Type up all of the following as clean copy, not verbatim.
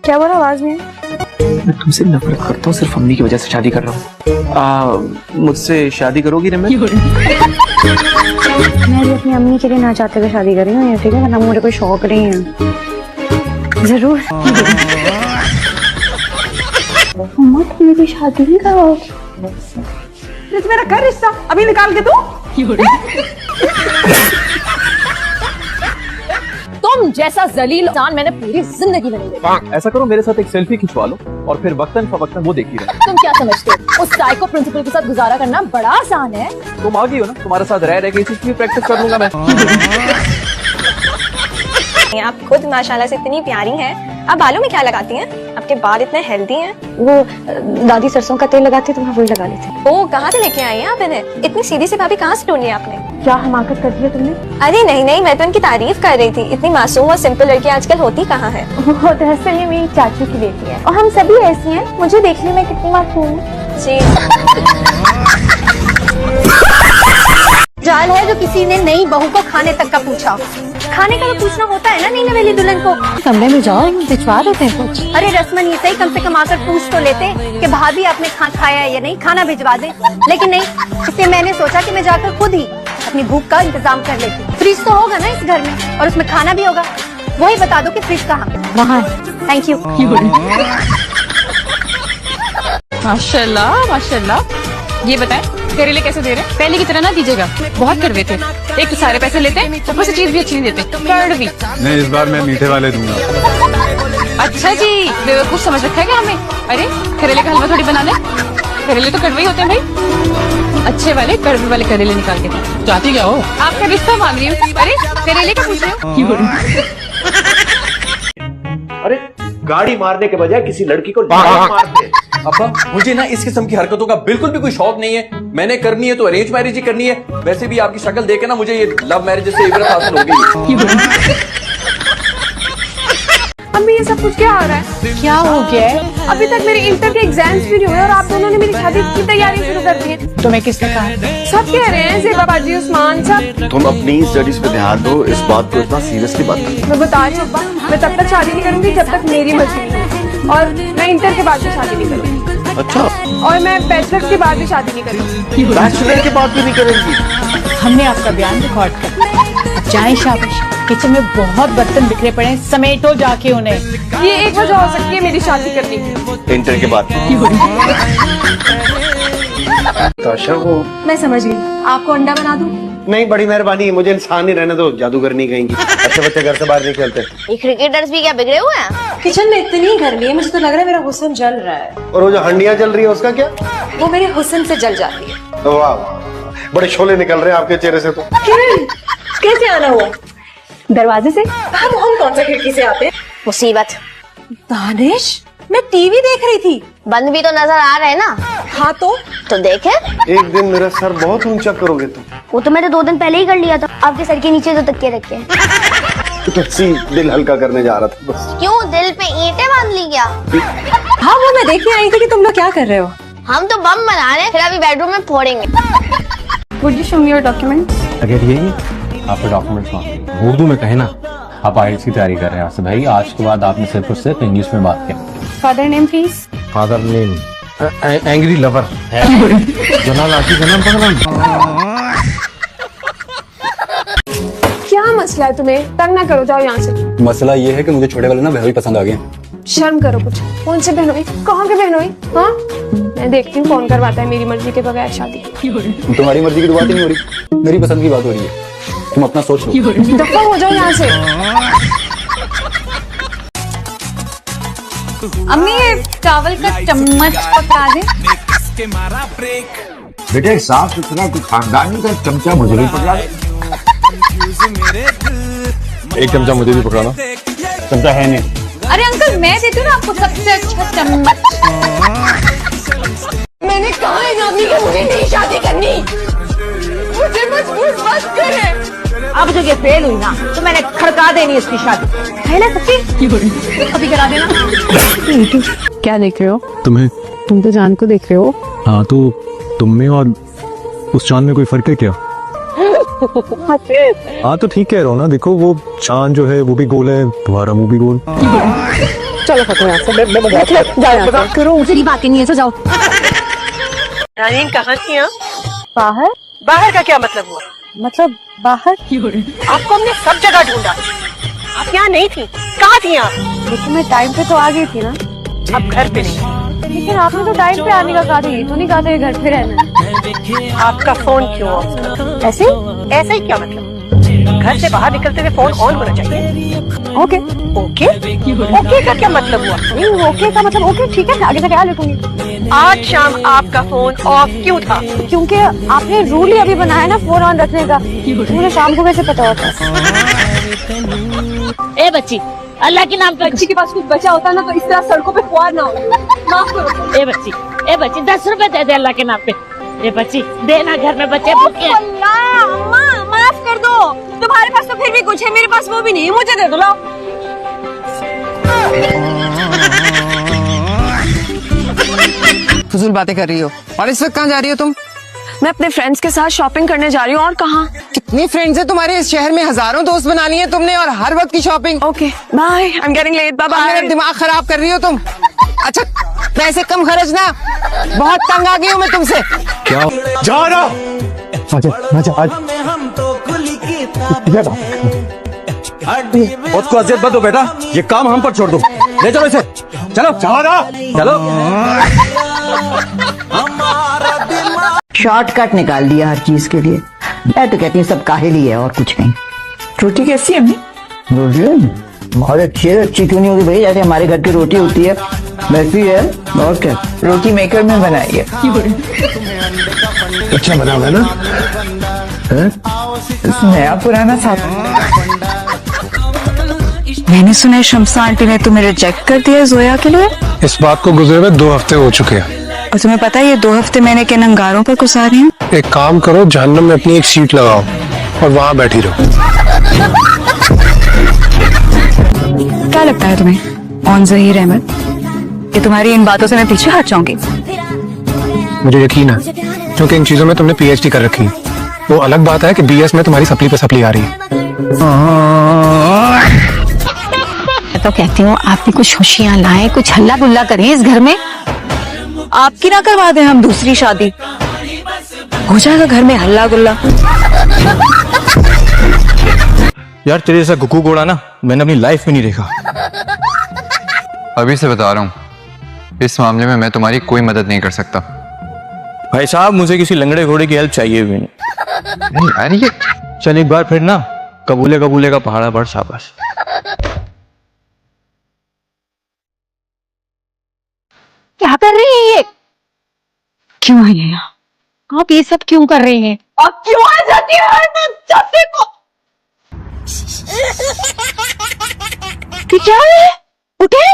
क्या बोला, आवाज नहीं? मैं तुमसे नफरत करता हूँ, सिर्फ अम्मी की वजह से शादी कर रहा हूँ। मुझसे शादी करोगी रम्या? मैं भी अपनी अम्मी के लिए ना चाहते हुए शादी कर रही हूँ, ठीक है, वरना मुझे कोई शौक नहीं है। जरूर। मत मेरी शादी नहीं करवाओगी? मेरा कर रिश्ता अभी निकाल के दो। तुम जैसा जलील इंसान मैंने पूरी जिंदगी में नहीं देखा। ऐसा करो, मेरे साथ एक सेल्फी खिंचवा लो और फिर वक्तन फवक्तन वो देखती रहो। तुम क्या समझते हो उस साइको प्रिंसिपल के साथ गुजारा करना बड़ा आसान है? तुम आ गई हो ना, तुम्हारे साथ रह के इसी चीज की प्रैक्टिस कर लूंगा मैं। आप खुद माशाल्लाह से इतनी प्यारी हैं। आप बालों में क्या लगाती हैं? आपके बाल इतने हेल्दी हैं। वो दादी सरसों का तेल लगाती है तो मैं वही लगा लेती। ओ, कहाँ से लेके आई हैं आप इन्हें? इतनी सीधी सी भाभी कहाँ से ढूंढ लिया आपने? क्या हमाकत कर दिया तुमने? अरे नहीं नहीं, मैं तो उनकी तारीफ कर रही थी। इतनी मासूम और सिंपल लड़की आजकल होती कहाँ है? वो दरअसल ये मेरी चाचू की बेटी है और हम सभी ऐसी हैं। मुझे देखने में कितनी मासूम हूँ। जी। जाल है जो किसी ने नई बहू को खाने तक का पूछा। खाने का तो पूछना होता है ना नई नवेली दुल्हन को। कमरे में जाओ, भिजवा देते हैं कुछ। अरे रस्मन ये सही, कम से कम आकर पूछ तो लेते कि भाभी आपने खाया है या नहीं, खाना भिजवा दे। लेकिन नहीं, इसलिए मैंने सोचा कि मैं जाकर खुद ही अपनी भूख का इंतजाम कर लेती। फ्रिज तो होगा ना इस घर में और उसमें खाना भी होगा। वही बता दो कि फ्रिज कहाँ है? वहाँ। Thank you. माशाल्लाह माशाल्लाह। ये बताएं करेले कैसे दे रहे हैं? पहले की तरह ना दीजिएगा, बहुत कड़वे थे। एक तो सारे पैसे लेते हैं, ऊपर से चीज भी अच्छी नहीं देते, कड़वी। नहीं, इस बार मैं मीठे वाले दूंगा। अच्छा जी, बेवकूफ समझ रखा है क्या हमें? अरे करेले का हलवा थोड़ी बनाना है, करेले तो कड़वे ही होते हैं भाई। अच्छे वाले कड़वे वाले करेले निकाल के दो। चाहती क्या हो? आपका रिश्ता मांग रही हूँ। अरे करेले का पूछ रहे हो? अरे गाड़ी मारने के बजाय किसी लड़की को मारते। अब्बा, मुझे ना इस किस्म की हरकतों का बिल्कुल भी कोई शौक नहीं है। मैंने करनी है तो अरेंज मैरिज ही करनी है। वैसे भी आपकी शक्ल देख के ना मुझे ये लव मैरिज से इबरत हासिल हो गई। अम्मी ये सब कुछ क्या हो रहा है? क्या हो गया है? अभी तक मेरे इंटर के एग्जाम्स भी नहीं हुए और आप दोनों ने मेरी शादी की तैयारी शुरू कर दी है। तुम्हें किसने कहा? सब कह रहे हैं, जेबा बाजी, उस्मान सब। तुम अपनी स्टडीज पे ध्यान दो, इस बात को इतना सीरियसली बात करो। मैं बता रही हूँ, मैं तब तक शादी नहीं करूंगी जब तक मेरी मर्जी नहीं, और मैं इंटर के बाद भी शादी नहीं करूंगी। अच्छा, और मैं बैचलर के बाद भी शादी नहीं करूंगी। बैचलर के बाद भी नहीं करेंगी? हमने आपका बयान रिकॉर्ड कर लिया। जाए शाबाश, किचन में बहुत बर्तन बिखरे पड़े हैं, समेटो जाके उन्हें। ये एक वजह हो सकती है मेरी शादी करने की। इंटर के बाद। ताशा, वो मैं समझ गई, आपको अंडा बना दूं? नहीं, बड़ी मेहरबानी, मुझे इंसान ही रहने दो, जादूगर नहीं कहेंगी। अच्छे बच्चे घर से बाहर नहीं खेलते। ये क्रिकेटर्स भी क्या बिगड़े हुए हैं? किचन में इतनी गर्मी है, मुझे तो लग रहा है मेरा हुस्न जल रहा है। और वो जो हंडियां जल रही है उसका क्या? वो मेरे हुस्न से जल जाती है। वाह, बड़े शोले निकल रहे हैं आपके चेहरे से तो। कैसे आना हुआ? दरवाजे से। हम कौन सा खिड़की से आते हैं? मुसीबत। दानिश, मैं टीवी देख रही थी। बंद भी तो नजर आ रहे हैं ना। हाँ तो देखे। एक दिन मेरा सर बहुत ऊंचा करोगे तुम। वो तो मैंने 2 दिन पहले ही कर लिया था। आपके सर के नीचे तो तकिए रखे हैं। ऐसी दिल हल्का करने जा रहा था बस। क्यों, दिल पे ईंटें बांध ली क्या? हाँ, वो मैं देखने आई थी कि तुम लोग क्या कर रहे हो। हम तो बम बना रहे हैं, फिर अभी बेडरूम में फोड़ेंगे। Would you show me your documents? अगर यही आपके डॉक्यूमेंट्स मांगे, उर्दू में कहे ना आप IELTS की तैयारी कर रहे हैं। आसिफ भाई, आज के बाद आपने सिर्फ और सिर्फ इंग्लिश में बात किया। Father name please? Father name angry lover है। जनाब आशी का नाम पढ़ना। क्या मसला है तुम्हें? तंग ना करो, जाओ यहाँ से। मसला ये है कि मुझे छोटे वाले ना बहनोई पसंद आ गए। शर्म करो कुछ। कौन से बहनोई? कहाँ के बहनोई? हाँ, मैं देखती हूँ कौन करवाता है मेरी मर्जी के बगैर शादी। तुम्हारी मर्जी की तो बात ही नहीं हो रही, मेरी पसंद की बात हो रही है। तुम अपना सोच लो। दफा हो जाओ यहाँ से। अम्मी ये चावल का चम्मच पकड़ा दे। बेटे, साफ सुथरा कुछ खानदानी का चमचा मुझे भी पकड़ा दे। एक चमचा मुझे भी पकड़ाना। चमचा है नहीं। अरे अंकल, मैं देती हूँ ना आपको सबसे अच्छा चम्मच। मैंने कहा है ना अम्मी कि मुझे नहीं शादी करनी। मुझे मजबूर मत करे। अब जो ये फेल हुई ना तो मैंने खड़का देनी इसकी शादी। पहले सच्ची अभी करा देना। क्या देख रहे हो? तुम्हें? तुम तो जान को देख रहे हो। हाँ, तो तुम में और उस चांद में कोई फर्क है क्या? हाँ तो ठीक कह रहा हूँ ना। देखो, वो चांद जो है वो भी गोल है, तुम्हारा मुंह भी गोल। चलो खत्म यहाँ से। जाओ यहाँ से। करो मुझे बातें नहीं है तो जाओ। रानीन कहाँ थी आप? बाहर? बाहर का क्या मतलब हुआ? मतलब बाहर? आपको हमने सब जगह ढूंढा, आप यहाँ नहीं थी। कहाँ थी आप? लेकिन मैं टाइम पे तो आ गई थी ना। आप घर पे नहीं। लेकिन आपने तो टाइम पे आने का कहा था, ये तो नहीं कहा था घर पे रहना। आपका फोन क्यों ऑफ? ऐसे? ऐसा ही क्या मतलब? घर से बाहर निकलते हुए फोन ऑन होना चाहिए। ओके। ओके? ओके का क्या मतलब हुआ? नहीं, ओके का मतलब ओके, ठीक है, आगे से ख्याल रखूंगी। आज शाम आपका फोन ऑफ क्यों था? क्योंकि आपने रूल ही अभी बनाया ना फोन ऑन रखने का, मुझे शाम को कैसे पता होता? ए बच्ची, अल्लाह के नाम पे बच्ची के पास कुछ बचा होता ना तो इस तरह सड़कों पे खुआर ना होता। माफ करो। ए बच्ची 10 रुपए दे दे अल्लाह के नाम पे। ए बच्ची देना, घर में बच्चे भूखे। अम्मा माफ कर दो, तुम्हारे पास तो फिर भी कुछ है, मेरे पास वो भी नहीं है, मुझे दे दो लाओ। फजूल बातें कर रही हो। और इस वक्त कहाँ जा रही हो तुम? मैं अपने फ्रेंड्स के साथ शॉपिंग करने जा रही हूँ। और कहाँ? कितनी फ्रेंड्स है तुम्हारे? इस शहर में हजारों दोस्त बना लिए तुमने और हर वक्त की shopping. Okay bye, I am getting late, bye bye. मेरा दिमाग खराब कर रही हो तुम। अच्छा पैसे कम खर्चना, बहुत तंग आ गई हूँ मैं तुमसे। क्या जा रहा? उसको अजियत मत दो बेटा, ये काम हम पर छोड़ दो। ले चलो इसे, चलो जा रहा? चलो। शॉर्टकट निकाल दिया हर चीज के लिए। मैं तो कहती हूँ सब काहिल ही है और कुछ नहीं। रोटी कैसी है अम्मी? रोटी बहुत अच्छी है। अच्छी क्यों नहीं होगी भाई, जैसे हमारे घर की रोटी होती है वैसी है। और क्या, रोटी मेकर में बनाई है। अच्छा बना हुआ है ना? नया पुराना साथ। मैंने सुना है शम्सा आंटी ने तुम्हें रिजेक्ट कर दिया जोया के लिए। इस बात को गुजरे हुए 2 हफ्ते हो चुके हैं। और तुम्हें पता है ये 2 हफ्ते मैंने किन अंगारों पर गुजार रही हूँ। एक काम करो, जहन्नम में अपनी एक सीट लगाओ और वहाँ बैठी रहो। क्या लगता है तुम्हें ऑन ज़हीर अहमद, कि तुम्हारी इन बातों से मैं पीछे हट जाऊंगी? मुझे यकीन है, क्योंकि इन चीजों में तुमने PhD कर रखी है। वो अलग बात है कि BS में तुम्हारी सप्ली पे सप्ली आ रही है। मैं तो कहती हूँ आप भी कुछ खुशियाँ लाएं, कुछ हल्ला गुल्ला करें इस घर में। आपकी ना करवा दें हम दूसरी शादी, हो जाएगा घर में हल्ला गुल्ला। यार तेरे जैसा गुकू घोड़ा ना मैंने अपनी लाइफ में नहीं देखा। अभी से बता रहा हूँ, इस मामले में मैं तुम्हारी कोई मदद नहीं कर सकता। भाई साहब मुझे किसी लंगड़े घोड़े की हेल्प चाहिए भी नहीं। यार ये चल एक बार फिर ना कबूले कबूले का पहाड़ा बढ़, शाबाश। क्या कर रही है ये? क्यों आई है यहाँ? आप ये सब क्यों कर रही हैं? अब क्यों आ जाती है हर वक्त चाचे को? कि क्या है? उठे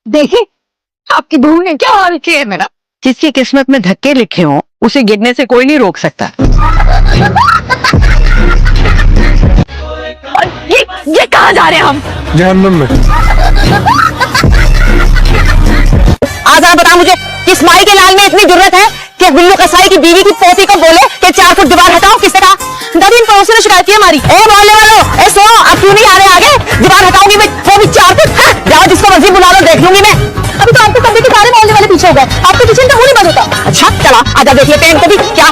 देखिए आपकी बहू ने क्या हाल किया है मेरा। जिसकी किस्मत में धक्के लिखे हों उसे गिरने से कोई नहीं रोक सकता। ये कहाँ जा रहे हैं हम? जहन्नम में। आजा बता मुझे, किस माई के लाल में इतनी जरूरत है कि गुल्लू कसाई की बीवी की पोती को बोले कि 4 फुट दीवार हटाओ? किसने कहा? दबीन पड़ोसी ने शिकायत की हमारी। ए मोहल्ले वालों, ए सुनो, अब क्यों नहीं आ रहे आगे? दीवार हटाऊंगी मैं, वो भी 4 फुट। हाँ, जाओ जिसको मर्जी बुला लो, देख लूंगी मैं। अभी तो आपको कभी के सारे मोहल्ले वाले पीछे हो गए, आपके पीछे तो हो नहीं बंद होता। अच्छा चला आजा देख लेते हैं इनको भी क्या